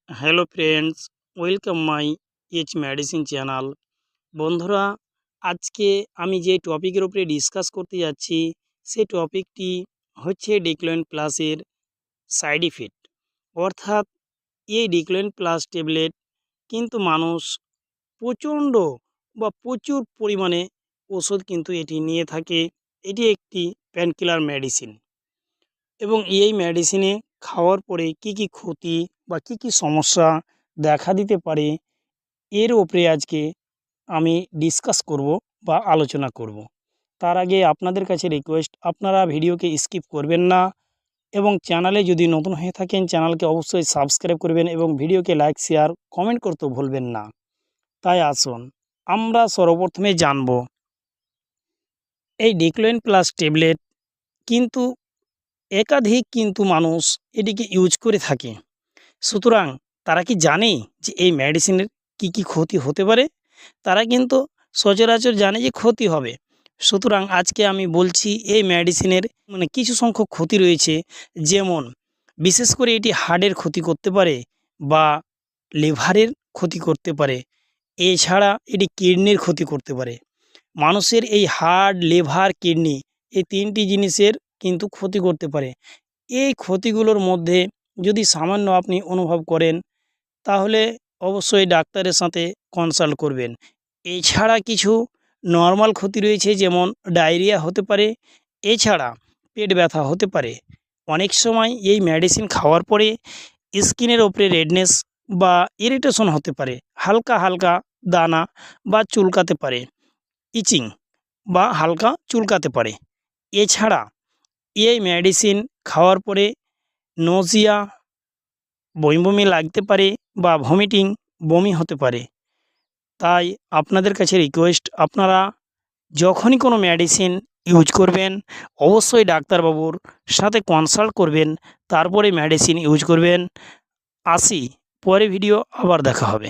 Hello friends, welcome my H medicine channel. বন্ধুরা, আজকে আমি যে টপিকের উপরে ডিসকাস করতে যাচ্ছি সেই টপিকটি হচ্ছে ডিক্লোয়েন প্লাসের সাইড ইফেক্ট। অর্থাৎ এই ডিক্লোয়েন প্লাস ট্যাবলেট কিন্তু মানুষ প্রচুর পরিমাণে ওষুধ কিন্তু এটি নিয়ে থাকে। এটি একটি পেনকিলার মেডিসিন এবং এই মেডিসিনে খাওয়ার পরে কি কি ক্ষতি বা কি কি সমস্যা দেখা দিতে পারে এর ওপরে আজকে আমি ডিসকাস করব বা আলোচনা করব। তার আগে আপনাদের কাছে রিকোয়েস্ট, আপনারা ভিডিওকে স্কিপ করবেন না এবং চ্যানেলে যদি নতুন হয়ে থাকেন চ্যানেলকে অবশ্যই সাবস্ক্রাইব করবেন এবং ভিডিওকে লাইক শেয়ার কমেন্ট করতেও ভুলবেন না। তাই আসুন আমরা সর্বপ্রথমে জানব এই ডিক্লোয়েন প্লাস ট্যাবলেট কিন্তু একাধিক মানুষ এটিকে ইউজ করে থাকে। সুতরাং তারা কি জানে যে এই মেডিসিনের কি কি ক্ষতি হতে পারে? তারা কিন্তু সচরাচর জানে যে ক্ষতি হবে। সুতরাং আজকে আমি বলছি এই মেডিসিনের কিছু সংখ্যক ক্ষতি রয়েছে, যেমন বিশেষ করে এটি হার্টের ক্ষতি করতে পারে বা লিভারের ক্ষতি করতে পারে। এছাড়া এটি কিডনির ক্ষতি করতে পারে। মানুষের এই হার্ট, লিভার, কিডনি এই তিনটি জিনিসের কিন্তু ক্ষতি করতে পারে। এই ক্ষতিগুলোর মধ্যে যদি সামান্য আপনি অনুভব করেন তাহলে অবশ্যই ডাক্তারের সাথে কনসাল্ট করবেন। এছাড়া কিছু নর্মাল ক্ষতি রয়েছে, যেমন ডায়রিয়া হতে পারে, এছাড়া পেট ব্যথা হতে পারে। অনেক সময় এই মেডিসিন খাওয়ার পরে স্কিনের ওপরে রেডনেস বা ইরিটেশন হতে পারে, হালকা হালকা দানা বা চুলকাতে পারে, ইচিং বা হালকা চুলকাতে পারে। এছাড়া এই মেডিসিন খাওয়ার পরে নজিয়া, বমি লাগতে পারে বা ভমিটিং, বমি হতে পারে। তাই আপনাদের কাছে রিকোয়েস্ট, আপনারা যখনই কোনো মেডিসিন ইউজ করবেন অবশ্যই ডাক্তারবাবুর সাথে কনসাল্ট করবেন, তারপরে মেডিসিন ইউজ করবেন। আসি, পরে ভিডিও আবার দেখা হবে।